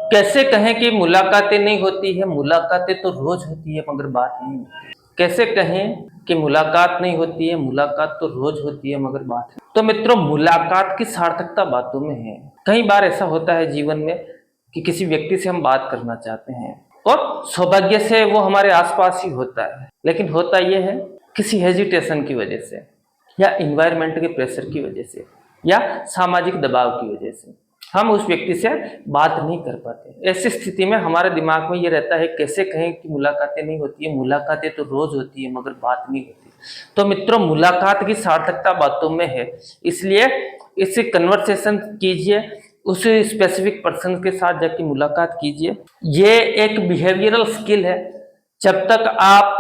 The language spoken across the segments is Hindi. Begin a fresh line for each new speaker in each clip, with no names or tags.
कैसे कहें कि मुलाकातें नहीं होती है, मुलाकातें तो रोज होती है मगर बात नहीं होती। कैसे कहें कि मुलाकात नहीं होती है, मुलाकात तो रोज होती है मगर बात है। तो मित्रों, मुलाकात की सार्थकता बातों में है। कई बार ऐसा होता है जीवन में कि किसी व्यक्ति से हम बात करना चाहते हैं और सौभाग्य से वो हमारे आसपास ही होता है, लेकिन होता यह है किसी हेजिटेशन की वजह से या इन्वायरमेंट के प्रेशर की वजह से या सामाजिक दबाव की वजह से हम उस व्यक्ति से बात नहीं कर पाते। ऐसी स्थिति में हमारे दिमाग में ये रहता है कैसे कहें कि मुलाकातें नहीं होती है, मुलाकातें तो रोज होती है मगर बात नहीं होती। तो मित्रों, मुलाकात की सार्थकता बातों में है, इसलिए इससे कन्वर्सेशन कीजिए, उस स्पेसिफिक पर्सन के साथ जाके मुलाकात कीजिए। ये एक बिहेवियरल स्किल है। जब तक आप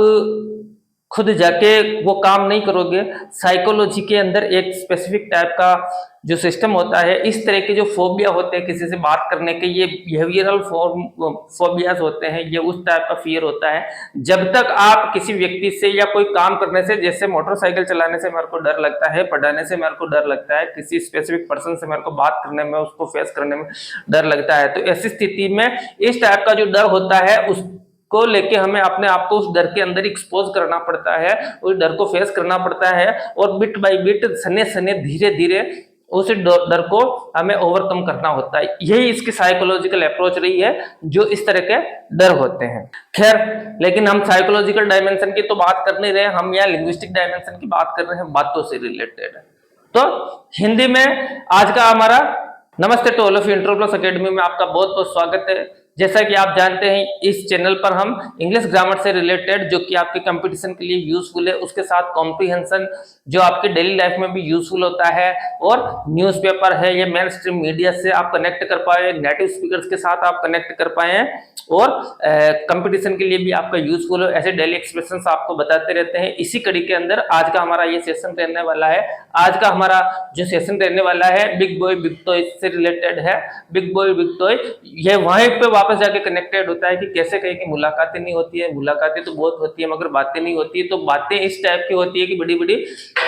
खुद जाके वो काम नहीं करोगे, साइकोलॉजी के अंदर एक स्पेसिफिक टाइप का जो सिस्टम होता है, इस तरह के जो फोबिया होते हैं किसी से बात करने के, ये बिहेवियरल फोबियाज होते हैं, ये उस टाइप का फियर होता है। जब तक आप किसी व्यक्ति से या कोई काम करने से, जैसे मोटरसाइकिल चलाने से मेरे को डर लगता है, पढ़ाने से मेरे को डर लगता है, किसी स्पेसिफिक पर्सन से मेरे को बात करने में, उसको फेस करने में डर लगता है, तो ऐसी स्थिति में इस टाइप का जो डर होता है उस को लेके हमें अपने आप को उस डर के अंदर एक्सपोज करना पड़ता है, उस डर को फेस करना पड़ता है और बिट बाय बिट, सने सने, धीरे धीरे उस डर को हमें ओवरकम करना होता है। यही इसकी साइकोलॉजिकल अप्रोच रही है जो इस तरह के डर होते हैं। खैर, लेकिन हम साइकोलॉजिकल डायमेंशन की तो बात कर नहीं रहे, हम यहाँ लिंग्विस्टिक डायमेंशन की बात कर रहे हैं, बातों से रिलेटेड है। तो हिंदी में आज का हमारा नमस्ते to all of you intro plus academy में आपका बहुत बहुत स्वागत है। जैसा कि आप जानते हैं, इस चैनल पर हम इंग्लिश ग्रामर से रिलेटेड, जो कि आपके कंपटीशन के लिए यूजफुल है, उसके साथ कॉम्प्रिहेंशन जो आपके डेली लाइफ में भी यूजफुल होता है, और न्यूज़पेपर है, ये मेन स्ट्रीम मीडिया से आप कनेक्ट कर पाए, नेटिव स्पीकर्स के साथ आप कनेक्ट कर पाए और कंपटीशन के लिए भी आपका यूजफुल हो, ऐसे डेली एक्सप्रेशंस आपको बताते रहते हैं। इसी कड़ी के अंदर आज का हमारा ये सेशन रहने वाला है। आज का हमारा जो सेशन रहने वाला है बिग बॉय बिग टॉय से रिलेटेड है। बिग बॉय बिग टॉय ये वहीं पे वापस जाके कनेक्टेड होता है कि कैसे कहें कि मुलाकातें नहीं होती है, मुलाकातें तो बहुत होती है मगर बातें नहीं होती है। तो बातें इस टाइप की होती है कि बड़ी बड़ी,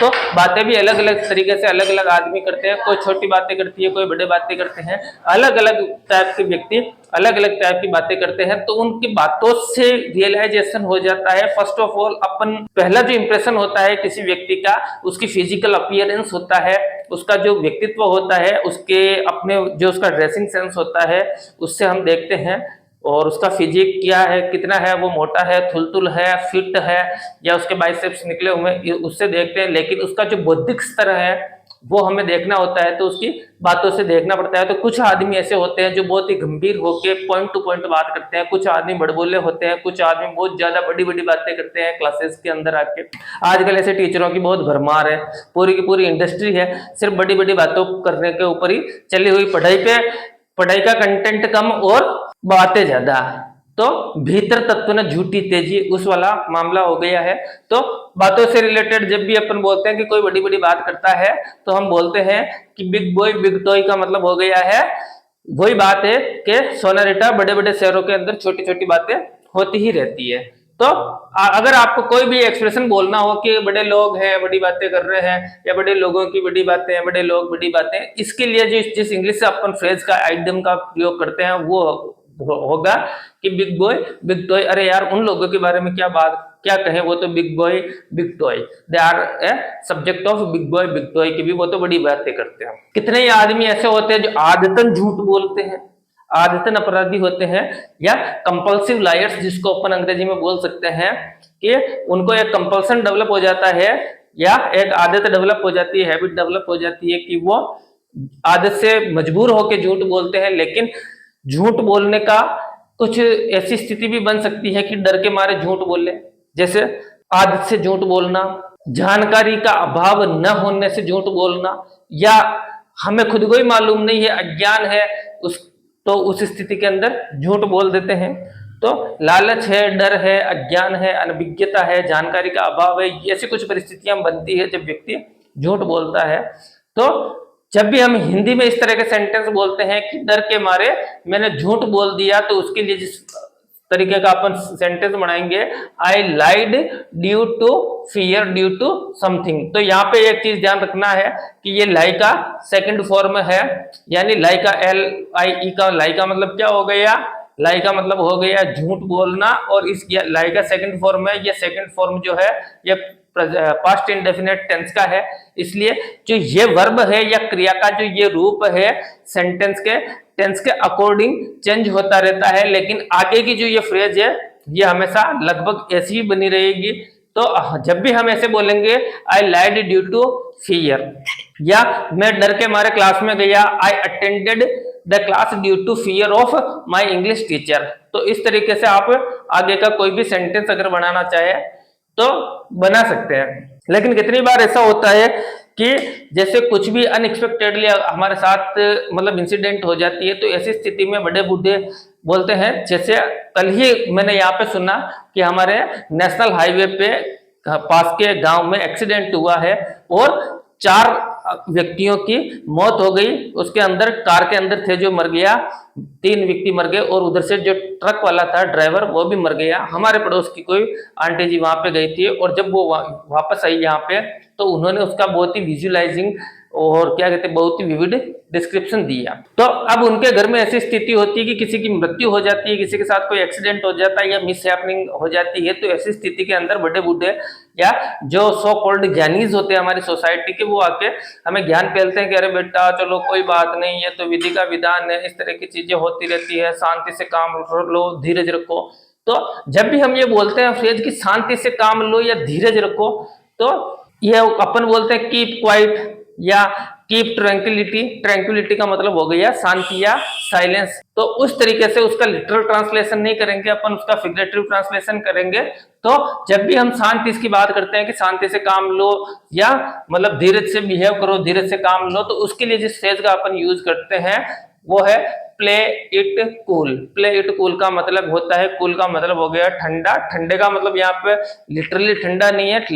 तो बातें भी अलग अलग तरीके से अलग अलग आदमी करते हैं। कोई छोटी बातें करती है, कोई बड़े बातें करते हैं, अलग अलग टाइप के व्यक्ति अलग अलग टाइप की बातें करते हैं। तो उनकी बातों से रियलाइजेशन हो जाता है। फर्स्ट ऑफ ऑल, अपन पहला जो इंप्रेशन होता है किसी व्यक्ति का, उसकी फिजिकल अपीयरेंस होता है, उसका जो व्यक्तित्व होता है, उसके अपने जो उसका ड्रेसिंग सेंस होता है, उससे हम देखते हैं। और उसका फिजिक क्या है, कितना है, वो मोटा है, थुलथुल है, फिट है, या उसके बाइसेप्स निकले हुए, उससे देखते हैं। लेकिन उसका जो बौद्धिक स्तर है वो हमें देखना होता है, तो उसकी बातों से देखना पड़ता है। तो कुछ आदमी ऐसे होते हैं जो बहुत ही गंभीर होके पॉइंट टू पॉइंट बात करते हैं, कुछ आदमी बड़बोले होते हैं, कुछ आदमी बहुत ज्यादा बड़ी बड़ी बातें करते हैं क्लासेस के अंदर आके। आजकल ऐसे टीचरों की बहुत भरमार है, पूरी की पूरी इंडस्ट्री है सिर्फ बड़ी बड़ी बातों करने के ऊपर ही चली हुई। पढ़ाई का कंटेंट कम और बातें ज्यादा, तो भीतर तत्व न झूठी तेजी, उस वाला मामला हो गया है। तो बातों से रिलेटेड जब भी अपन बोलते हैं कि कोई बड़ी बड़ी बात करता है, तो हम बोलते हैं कि बिग बॉय बिग टॉय का मतलब हो गया है, वही बात है कि सोनारिटा, बड़े बड़े शहरों के अंदर छोटी छोटी बातें होती ही रहती है। तो अगर आपको कोई भी एक्सप्रेशन बोलना हो कि बड़े लोग हैं बड़ी बातें कर रहे हैं, या बड़े लोगों की बड़ी बातें हैं, बड़े लोग बड़ी बातें, इसके लिए जिस इंग्लिश से अपन फ्रेज का आइडियम का प्रयोग करते हैं वो होगा कि बिग बॉय बिग टॉय। अरे यार, उन लोगों के बारे में क्या कहें, वो तो big boy big toy, they are a subject of big boy big toy की भी वो तो बड़ी बातें करते हैं। कितने ही आदमी ऐसे होते हैं जो आदतन झूठ बोलते हैं, आदतन अपराधी होते हैं, या कंपल्सिव लायर्स जिसको अपन अंग्रेजी में बोल सकते हैं, कि उनको एक कंपल्सन डेवलप हो जाता है, या एक आदत डेवलप हो जाती है, हैबिट डेवलप हो जाती है कि वो आदत से मजबूर होकर झूठ बोलते हैं। लेकिन झूठ बोलने का कुछ ऐसी स्थिति भी बन सकती है कि डर के मारे झूठ बोले, जैसे आदत से झूठ बोलना, जानकारी का अभाव न होने से झूठ बोलना, या हमें खुद को ही मालूम नहीं है, अज्ञान है, उस स्थिति के अंदर झूठ बोल देते हैं। तो लालच है, डर है, अज्ञान है, अनभिज्ञता है, जानकारी का अभाव है, ऐसी कुछ परिस्थितियां बनती है जब व्यक्ति झूठ बोलता है। तो जब भी हम हिंदी में इस तरह के सेंटेंस बोलते हैं कि डर के मारे मैंने झूठ बोल दिया, तो उसके लिए जिस तरीके का अपन सेंटेंस बनाएंगे, I lied due to fear due to something. तो यहाँ पे एक चीज ध्यान रखना है कि ये लाई का सेकंड फॉर्म है, यानी लाई का LIE का लाई का मतलब क्या हो गया, लाई का मतलब हो गया झूठ बोलना, और इस लाई का सेकंड फॉर्म है, ये सेकंड फॉर्म जो है ये पास्ट इंडेफिनिट टेंस का है। इसलिए जो ये वर्ब है या क्रिया का जो ये रूप है सेंटेंस के टेंस के अकॉर्डिंग चेंज होता रहता है, लेकिन आगे की जो ये फ्रेज है ये हमेशा लगभग ऐसी ही बनी रहेगी। तो जब भी हम ऐसे बोलेंगे I lied due to fear, या मैं डर के मारे क्लास में गया, I attended the class due to fear of my English teacher. तो इस तरीके से आप आगे का कोई भी सेंटेंस अगर बनाना चाहे तो बना सकते हैं। लेकिन कितनी बार ऐसा होता है कि जैसे कुछ भी अनएक्सपेक्टेडली हमारे साथ मतलब इंसिडेंट हो जाती है, तो ऐसी स्थिति में बड़े बूढ़े बोलते हैं, जैसे कल ही मैंने यहाँ पे सुना कि हमारे नेशनल हाईवे पे पास के गांव में एक्सीडेंट हुआ है और 4 व्यक्तियों की मौत हो गई। उसके अंदर कार के अंदर थे जो मर गया, 3 व्यक्ति मर गए, और उधर से जो ट्रक वाला था ड्राइवर वो भी मर गया। हमारे पड़ोस की कोई आंटी जी वहां पे गई थी, और जब वो वापस आई यहाँ पे तो उन्होंने उसका बहुत ही विजुअलाइजिंग और क्या कहते हैं बहुत ही विविड डिस्क्रिप्शन दिया। तो अब उनके घर में ऐसी स्थिति होती है कि किसी की मृत्यु हो जाती है, किसी के साथ कोई एक्सीडेंट हो जाता है या मिस हैपनिंग हो जाती है, तो ऐसी स्थिति के अंदर बड़े बूढ़े या जो सो कॉल्ड ज्ञानीज होते हैं हमारी सोसाइटी के, वो आके हमें ज्ञान फैलते हैं कि अरे बेटा चलो कोई बात नहीं, ये तो विधि का विधान है, इस तरह की चीजें होती रहती है, शांति से काम लो, धीरज रखो। तो जब भी हम ये बोलते हैं फ्रेज की शांति से काम लो या धीरज रखो, तो ये अपन बोलते हैं कीप क्वाइट या कीप ट्रैंक्विलिटी। ट्रैंक्विलिटी का मतलब हो गया शांति या साइलेंस। तो उस तरीके से उसका लिटरल ट्रांसलेशन नहीं करेंगे अपन, उसका फिगरेटिव ट्रांसलेशन करेंगे। तो जब भी हम शांति की बात करते हैं कि शांति से काम लो या मतलब धीरज से बिहेव करो, धीरज से काम लो, तो उसके लिए जिस फ्रेज का अपन यूज करते हैं वो है play it cool. Play it cool का मतलब होता है, कूल का मतलब हो गया ठंडा, ठंडे का मतलब यहाँ पे लिटरली ठंडा नहीं है,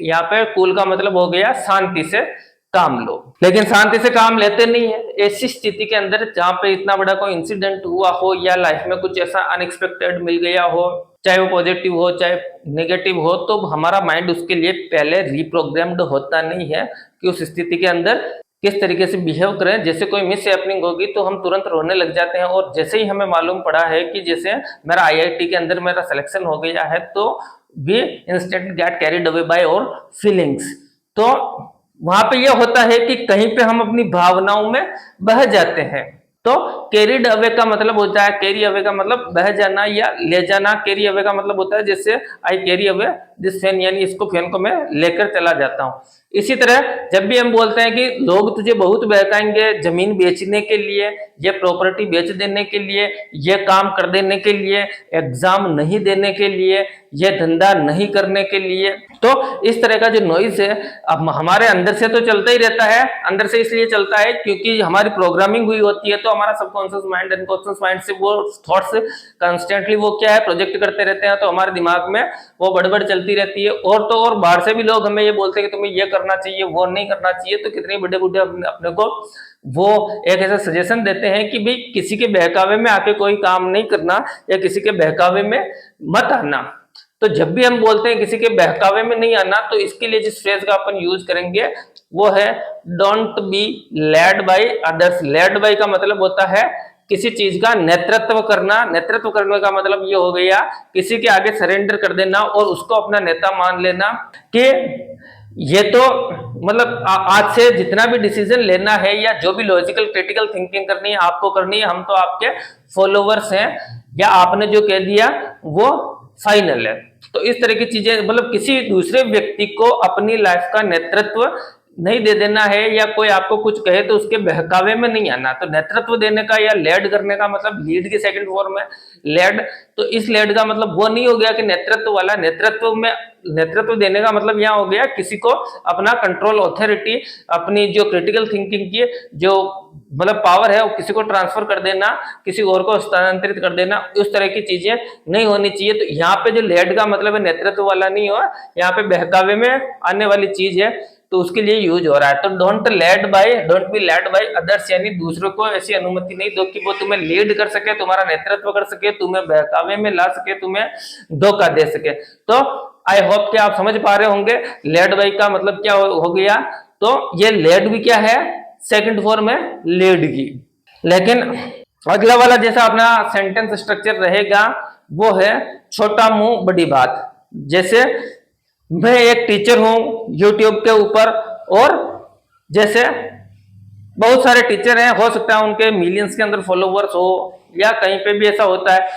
यहाँ पे कूल का मतलब हो गया शांति से काम लो। लेकिन शांति से काम लेते नहीं है। ऐसी स्थिति के अंदर जहां पे इतना बड़ा कोई इंसिडेंट हुआ हो या लाइफ में कुछ ऐसा अनएक्सपेक्टेड मिल गया हो, चाहे वो पॉजिटिव हो चाहे नेगेटिव हो, तो हमारा माइंड उसके लिए पहले रीप्रोग्राम्ड होता नहीं है कि उस स्थिति के अंदर किस तरीके से बिहेव करें। जैसे कोई मिस हैपनिंग होगी तो हम तुरंत रोने लग जाते हैं, और जैसे ही हमें मालूम पड़ा है कि जैसे मेरा IIT के अंदर मेरा सिलेक्शन हो गया है, तो we instant get carried away by our feelings. तो वहां पे यह होता है कि कहीं पे हम अपनी भावनाओं में बह जाते हैं। तो कैरिड अवे का मतलब होता है, कैरी अवे का मतलब बह जाना या ले जाना। कैरी अवे का मतलब होता है जैसे I carry away this fan, यानी इसको फैन को मैं लेकर चला जाता हूँ। इसी तरह जब भी हम बोलते हैं कि लोग तुझे बहुत बहकाएंगे जमीन बेचने के लिए, ये प्रॉपर्टी बेच देने के लिए, ये काम कर देने के लिए, एग्जाम नहीं देने के लिए, ये धंधा नहीं करने के लिए, तो इस तरह का जो नॉइज है अब हमारे अंदर से तो चलता ही रहता है। अंदर से इसलिए चलता है क्योंकि हमारी प्रोग्रामिंग हुई होती है, तो हमारा सबकॉन्शियस माइंड अनकॉन्शियस माइंड से वो थॉट्स कंस्टेंटली वो क्या है प्रोजेक्ट करते रहते हैं, तो हमारे दिमाग में वो बड़बड़ चलती रहती है। और तो और बाहर से भी लोग हमें ये बोलते हैं कि तुम्हें ये करना चाहिए वो नहीं करना चाहिए, तो कितने बड़े बूढ़े अपने को वो एक ऐसा सजेशन देते हैं कि भाई किसी के बहकावे में आके कोई काम नहीं करना या किसी के बहकावे में मत आना। तो जब भी हम बोलते हैं किसी के बहकावे में नहीं आना, तो इसके लिए जिस फ्रेज का अपन यूज करेंगे वो है don't be led by others. Led by का मतलब होता है किसी चीज का नेतृत्व करना। नेतृत्व करने का मतलब ये हो गया किसी के आगे सरेंडर कर देना और उसको अपना नेता मान लेना कि ये तो मतलब आज से जितना भी डिसीजन लेना है या जो भी लॉजिकल क्रिटिकल थिंकिंग करनी है आपको करनी है, हम तो आपके फॉलोवर्स हैं, या आपने जो कह दिया वो फाइनल है। तो इस तरह की चीजें मतलब किसी दूसरे व्यक्ति को अपनी लाइफ का नेतृत्व नहीं दे देना है, या कोई आपको कुछ कहे तो उसके बहकावे में नहीं आना। तो नेतृत्व देने का या लेड करने का मतलब लीड की सेकंड फॉर्म है लेड। तो इस लेड का मतलब वो नहीं हो गया कि नेतृत्व वाला, नेतृत्व में नेतृत्व देने का मतलब यहाँ हो गया किसी को अपना कंट्रोल ऑथोरिटी, अपनी जो क्रिटिकल थिंकिंग की जो मतलब पावर है वो किसी को ट्रांसफर कर देना, किसी और को स्थानांतरित कर देना, उस तरह की चीजें नहीं होनी चाहिए। तो यहाँ पे जो लेड का मतलब है नेतृत्व वाला नहीं हो, यहाँ पे बहकावे में आने वाली चीज है तो उसके लिए यूज हो रहा है। तो don't be led by others, यानी दूसरों को ऐसी अनुमति नहीं दो कि वो तुम्हें लीड कर सके, तुम्हारा नेतृत्व कर सके, तुम्हें बहकावे में ला सके, तुम्हें धोखा दे सके। तो आई होप कि आप समझ पा रहे होंगे लेड बाय का मतलब क्या हो गया। तो ये लेड भी क्या है, सेकंड फॉर्म है लीड की। लेकिन अगला वाला जैसा अपना सेंटेंस स्ट्रक्चर रहेगा वो है छोटा मुंह बड़ी बात। जैसे मैं एक टीचर हूं यूट्यूब के ऊपर, और जैसे बहुत सारे टीचर हैं, हो सकता है उनके मिलियंस के अंदर फॉलोवर्स हो, या कहीं पे भी ऐसा होता है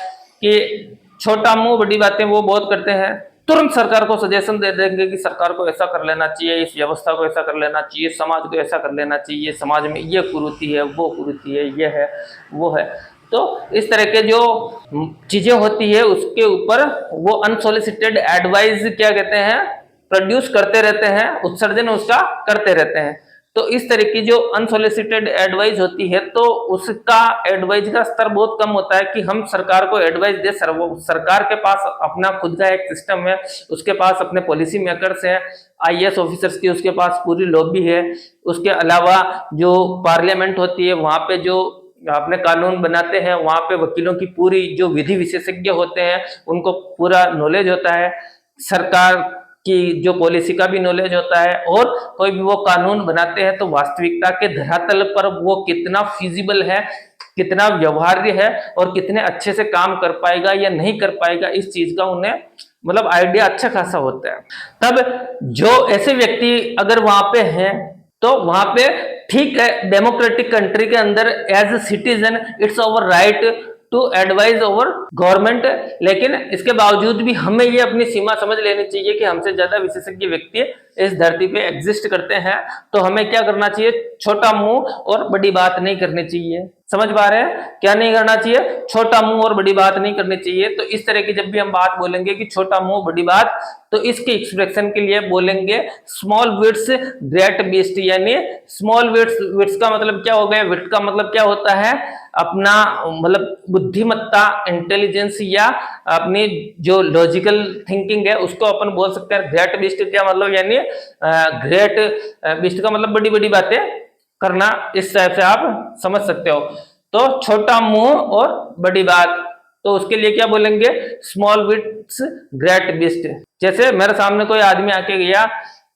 कि छोटा मुंह बड़ी बातें वो बहुत करते हैं, तुरंत सरकार को सजेशन दे देंगे कि सरकार को ऐसा कर लेना चाहिए, इस व्यवस्था को ऐसा कर लेना चाहिए, समाज को ऐसा कर लेना चाहिए, समाज में ये कुरीति है, वो कुरीति है, ये है, वो है। तो इस तरह के जो चीजें होती है उसके ऊपर वो अनसोलिसिटेड एडवाइस क्या कहते हैं, प्रोड्यूस करते रहते हैं, उत्सर्जन उसका करते रहते हैं। तो इस तरह की जो अनसोलिसिटेड एडवाइस होती है तो उसका एडवाइस का स्तर बहुत कम होता है कि हम सरकार को एडवाइस दे। सरकार के पास अपना खुद का एक सिस्टम है, उसके पास अपने पॉलिसी मेकर्स हैं, आईएएस ऑफिसर्स की उसके पास पूरी लॉबी है। उसके अलावा जो पार्लियामेंट होती है वहां पे जो अपने कानून बनाते हैं, वहां पे वकीलों की पूरी जो विधि विशेषज्ञ होते हैं उनको पूरा नॉलेज होता है, सरकार की जो पॉलिसी का भी नॉलेज होता है, और कोई भी वो कानून बनाते हैं तो वास्तविकता के धरातल पर वो कितना फिजिबल है, कितना व्यवहार्य है, और कितने अच्छे से काम कर पाएगा या नहीं कर पाएगा, इस चीज का उन्हें मतलब आइडिया अच्छा खासा होता है। तब जो ऐसे व्यक्ति अगर वहां पे हैं तो वहां पे ठीक है, डेमोक्रेटिक कंट्री के अंदर as a citizen it's our right to advise over government, लेकिन इसके बावजूद भी हमें ये अपनी सीमा समझ लेनी चाहिए कि हमसे ज्यादा विशेषज्ञ व्यक्ति इस धरती पे एग्जिस्ट करते हैं। तो हमें क्या करना चाहिए, छोटा मुंह और बड़ी बात नहीं करनी चाहिए। समझ पा रहे हैं, क्या नहीं करना चाहिए, छोटा मुंह और बड़ी बात नहीं करनी चाहिए। तो इस तरह की जब भी हम बात बोलेंगे कि छोटा मुंह बड़ी बात, तो इसके एक्सप्रेशन के लिए बोलेंगे स्मॉल विट्स ग्रेट बीस्ट, यानी स्मॉल विट्स का मतलब क्या हो गया, विट का मतलब क्या होता है, अपना मतलब बुद्धिमत्ता, इंटेलिजेंस, या अपनी जो लॉजिकल थिंकिंग है उसको अपन बोल सकते हैं। ग्रेट बीस्ट क्या मतलब, यानी ग्रेट बीस्ट का मतलब बड़ी बड़ी बातें करना, इस टाइप से आप समझ सकते हो। तो छोटा मुंह और बड़ी बात, तो उसके लिए क्या बोलेंगे, स्मॉल विट्स ग्रेट बीस्ट। जैसे मेरे सामने कोई आदमी आके गया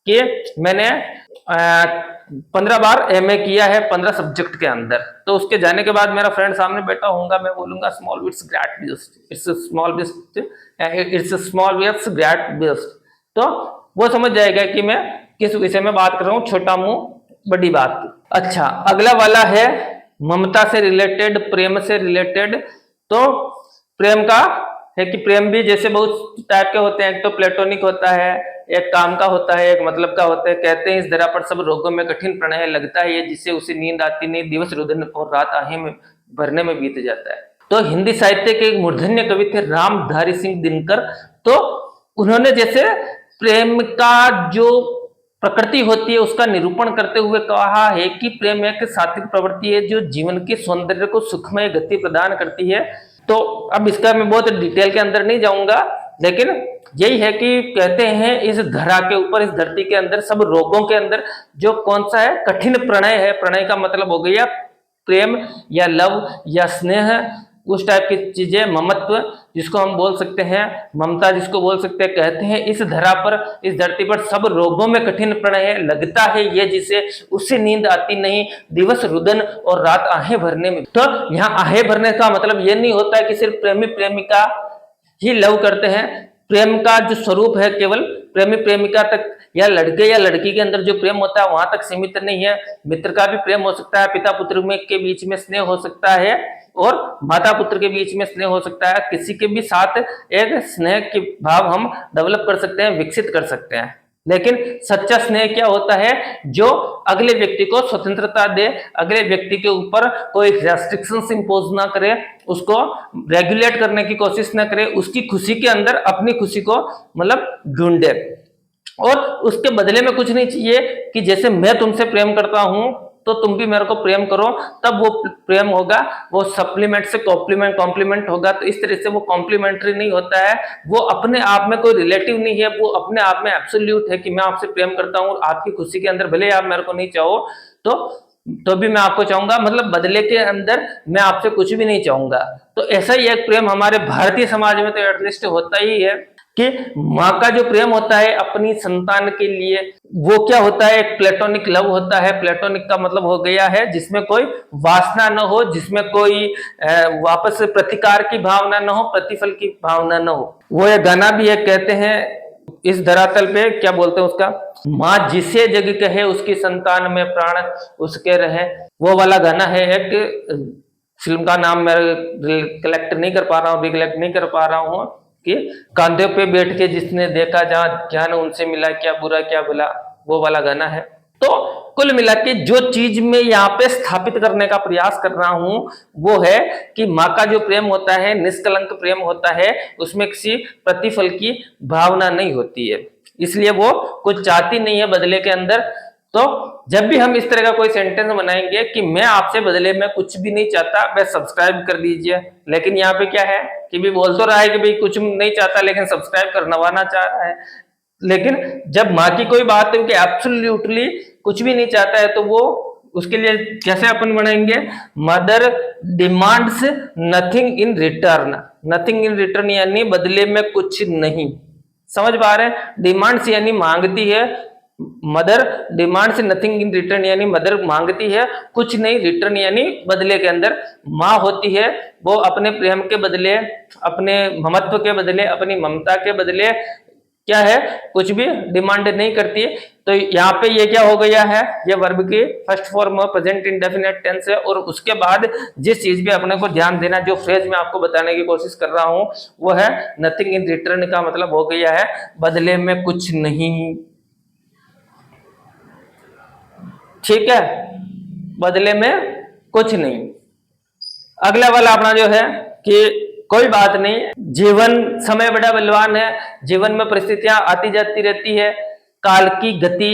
कि मैंने 15 बार एमए किया है 15 सब्जेक्ट के अंदर, तो उसके जाने के बाद मेरा फ्रेंड सामने बैठा होगा, मैं बोलूंगा small wits great beast, it's small wits great beast, तो वो समझ जाएगा कि मैं किस विषय में बात कर रहा हूँ, छोटा मुंह बड़ी बात। अच्छा, अगला वाला है ममता से रिलेटेड, प्रेम से रिलेटेड। तो प्रेम का है कि प्रेम भी जैसे बहुत टाइप के होते हैं, एक तो प्लेटोनिक होता है, एक काम का होता है, एक मतलब का होता है। कहते हैं इस धरा पर सब रोगों में कठिन प्रणय लगता है, ये जिसे उसे नींद आती नहीं, दिवस रुदन और रात आहें में भरने में बीत जाता है। तो हिंदी साहित्य के एक मूर्धन्य कवि थे रामधारी सिंह दिनकर। तो उन्होंने जैसे प्रेम का जो प्रकृति होती है उसका निरूपण करते हुए कहा है कि प्रेम एक सात्विक प्रवृत्ति है जो जीवन के सौंदर्य को सुखमय गति प्रदान करती है। तो अब इसका मैं बहुत डिटेल के अंदर नहीं जाऊंगा, लेकिन यही है कि कहते हैं इस धरा के ऊपर, इस धरती के अंदर, सब रोगों के अंदर जो कौन सा है, कठिन प्रणय है। प्रणय का मतलब हो गया प्रेम या लव या स्नेह, उस टाइप की चीजें, ममत्व जिसको हम बोल सकते हैं, ममता जिसको बोल सकते हैं। कहते हैं इस धरा पर, इस धरती पर सब रोगों में कठिन प्रणय है, लगता है ये जिसे उससे नींद आती नहीं, दिवस रुदन और रात आहें भरने में। तो यहाँ आहें भरने का मतलब ये नहीं होता है कि सिर्फ प्रेमी प्रेमिका ही लव करते हैं। प्रेम का जो स्वरूप है केवल प्रेमी प्रेमिका तक या लड़के या लड़की के अंदर जो प्रेम होता है वहां तक सीमित नहीं है। मित्र का भी प्रेम हो सकता है, पिता पुत्र में के बीच में स्नेह हो सकता है, और माता पुत्र के बीच में स्नेह हो सकता है। किसी के भी साथ एक स्नेह के भाव हम डेवलप कर सकते हैं, विकसित कर सकते हैं। लेकिन सच्चा स्नेह क्या होता है, जो अगले व्यक्ति को स्वतंत्रता दे, अगले व्यक्ति के ऊपर कोई रेस्ट्रिक्शंस इंपोज ना करे, उसको रेगुलेट करने की कोशिश ना करे, उसकी खुशी के अंदर अपनी खुशी को मतलब ढूंढे, और उसके बदले में कुछ नहीं चाहिए कि जैसे मैं तुमसे प्रेम करता हूं तो तुम भी मेरे को प्रेम करो, तब वो प्रेम होगा, वो सप्लीमेंट से कॉम्प्लीमेंट होगा। तो इस तरह से वो कॉम्प्लीमेंट्री नहीं होता है, वो अपने आप में कोई रिलेटिव नहीं है, वो अपने आप में एब्सोल्यूट है कि मैं आपसे प्रेम करता हूँ और आपकी खुशी के अंदर भले आप मेरे को नहीं चाहो तो भी मैं आपको चाहूंगा, मतलब बदले के अंदर मैं आपसे कुछ भी नहीं चाहूंगा। तो ऐसा ही एक प्रेम हमारे भारतीय समाज में तो एटलीस्ट होता ही है कि माँ का जो प्रेम होता है अपनी संतान के लिए, वो क्या होता है, एक प्लेटोनिक लव होता है। प्लेटोनिक का मतलब हो गया है जिसमें कोई वासना न हो, जिसमें कोई वापस प्रतिकार की भावना न हो, प्रतिफल की भावना न हो। वो ये गाना भी है, कहते हैं इस धरातल पे क्या बोलते हैं उसका, माँ जिसे जग कहे उसकी संतान में प्राण उसके रहे, वो वाला गाना है। एक फिल्म का नाम मैं रिकलेक्ट नहीं कर पा रहा हूँ कि कंधे पे बैठ के जिसने देखा जहाँ ज्ञान उनसे मिला, क्या बुरा क्या भला, वो वाला गाना है। तो कुल मिला के जो चीज मैं यहाँ पे स्थापित करने का प्रयास कर रहा हूं वो है कि माँ का जो प्रेम होता है निष्कलंक प्रेम होता है, उसमें किसी प्रतिफल की भावना नहीं होती है, इसलिए वो कुछ चाहती नहीं है बदले के अंदर। तो जब भी हम इस तरह का कोई सेंटेंस बनाएंगे कि मैं आपसे बदले में कुछ भी नहीं चाहता, बस सब्सक्राइब कर दीजिए, लेकिन यहाँ पे क्या है कि भी बोल तो रहा है कि भाई कुछ नहीं चाहता लेकिन सब्सक्राइब करवाना चाह रहा है, लेकिन जब माँ की कोई बात है कि एब्सोल्युटली कुछ भी नहीं चाहता है तो वो उसके लिए कैसे अपन बनाएंगे, mother demands nothing in return. Nothing in return यानी बदले में कुछ नहीं, समझ पा रहे हैं, डिमांड्स यानी मांगती है, mother demands nothing in return यानी मदर मांगती है कुछ नहीं, रिटर्न यानी बदले के अंदर। माँ होती है वो अपने प्रेम के बदले, अपने ममत्व के बदले, अपनी ममता के बदले क्या है, कुछ भी डिमांड नहीं करती। तो यहाँ पे ये क्या हो गया है, ये वर्ब की first form present indefinite tense है। और उसके बाद जिस चीज पे अपने को ध्यान देना, जो फ्रेज में आपको बताने की कोशिश कर रहा हूं वो है नथिंग इन रिटर्न, का मतलब हो गया है बदले में कुछ नहीं, ठीक है, बदले में कुछ नहीं। अगला वाला अपना जो है कि कोई बात नहीं, जीवन समय बड़ा बलवान है, जीवन में परिस्थितियां आती जाती रहती है, काल की गति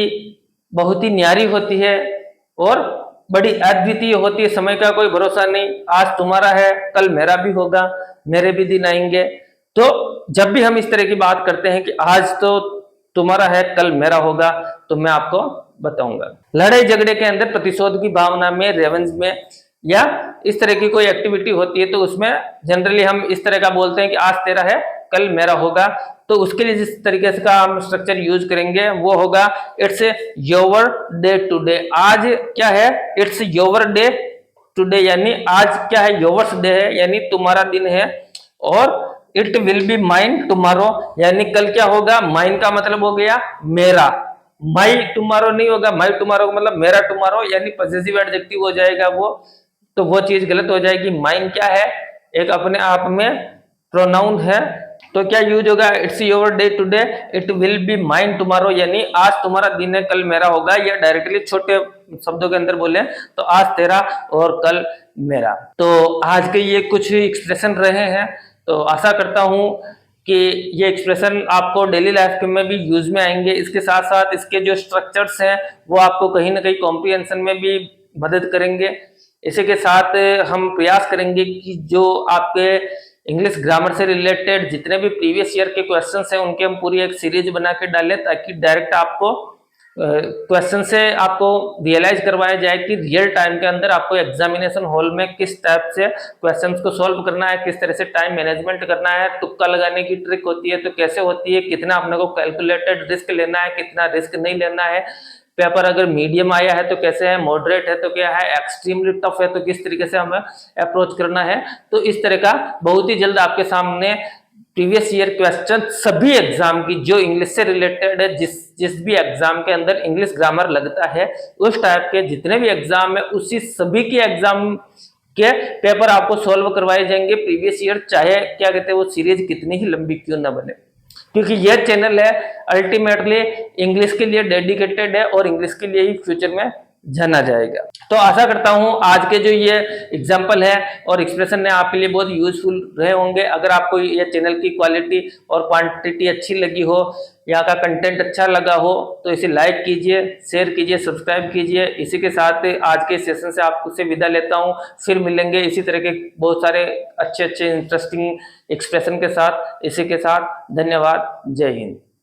बहुत ही न्यारी होती है और बड़ी अद्वितीय होती है, समय का कोई भरोसा नहीं, आज तुम्हारा है कल मेरा भी होगा, मेरे भी दिन आएंगे। तो जब भी हम इस तरह की बात करते हैं कि आज तो तुम्हारा है कल मेरा होगा, तो मैं आपको बताऊंगा लड़ाई झगड़े के अंदर प्रतिशोध की भावना में, रेवेंज में या इस तरह की कोई एक्टिविटी होती है तो उसमें जनरली हम इस तरह का बोलते हैं कि आज तेरा है कल मेरा होगा। तो उसके लिए जिस तरीके से का हम स्ट्रक्चर यूज करेंगे वो होगा इट्स योर डे टुडे। आज क्या है, इट्स योर डे टुडे यानी आज क्या है, योवर्स डे है यानी तुम्हारा दिन है, और it will be mine tomorrow यानी कल क्या होगा, माइन का मतलब हो गया मेरा, माई टुमारो नहीं होगा, माई टुमारो का मतलब मेरा टुमारो यानी पॉसेसिव एडजेक्टिव हो जाएगा वो, तो वो चीज गलत हो जाएगी। माइन क्या है, एक अपने आप में प्रोनाउन है, तो क्या यूज होगा, it's your day today, it will be mine tomorrow यानी आज तुम्हारा दिन है कल मेरा होगा, या डायरेक्टली छोटे शब्दों के अंदर बोले तो आज तेरा और कल मेरा। तो आज के ये कुछ एक्सप्रेशन रहे हैं, तो आशा करता हूं कि ये एक्सप्रेशन आपको डेली लाइफ में भी यूज में आएंगे। इसके साथ साथ इसके जो स्ट्रक्चर्स हैं वो आपको कहीं ना कहीं कॉम्प्रिहेंशन में भी मदद करेंगे। इसी के साथ हम प्रयास करेंगे कि जो आपके इंग्लिश ग्रामर से रिलेटेड जितने भी प्रीवियस ईयर के क्वेश्चंस हैं उनके हम पूरी एक सीरीज बना के डालें, ताकि डायरेक्ट आपको क्वेश्चन से आपको रियलाइज करवाया जाए कि रियल टाइम के अंदर आपको एग्जामिनेशन हॉल में किस टाइप से क्वेश्चंस को सॉल्व करना है, किस तरह से टाइम मैनेजमेंट करना है, तुक्का लगाने की ट्रिक होती है तो कैसे होती है, कितना अपने को कैलकुलेटेड रिस्क लेना है, कितना रिस्क नहीं लेना है, पेपर अगर मीडियम आया है तो कैसे है, मॉडरेट है तो क्या है, एक्सट्रीमली टफ है तो किस तरीके से हमें अप्रोच करना है। तो इस तरह का बहुत ही जल्द आपके सामने प्रीवियस ईयर क्वेश्चन सभी एग्जाम की जो इंग्लिश से रिलेटेड है, जिस भी एग्जाम के अंदर इंग्लिश ग्रामर लगता है उस टाइप के जितने भी एग्जाम है उसी सभी के एग्जाम के पेपर आपको सॉल्व करवाए जाएंगे प्रीवियस ईयर, चाहे क्या कहते हैं वो सीरीज कितनी ही लंबी क्यों ना बने, क्योंकि यह चैनल है अल्टीमेटली इंग्लिश के लिए डेडिकेटेड है और इंग्लिश के लिए ही फ्यूचर में जाना जाएगा। तो आशा करता हूं आज के जो ये एग्जाम्पल है और एक्सप्रेशन है आपके लिए बहुत यूजफुल रहे होंगे। अगर आपको ये चैनल की क्वालिटी और क्वांटिटी अच्छी लगी हो, यहाँ का कंटेंट अच्छा लगा हो, तो इसे लाइक कीजिए, शेयर कीजिए, सब्सक्राइब कीजिए। इसी के साथ आज के सेशन से आपको से विदा लेता हूँ। फिर मिलेंगे इसी तरह के बहुत सारे अच्छे अच्छे इंटरेस्टिंग एक्सप्रेशन के साथ। इसी के साथ धन्यवाद। जय हिंद।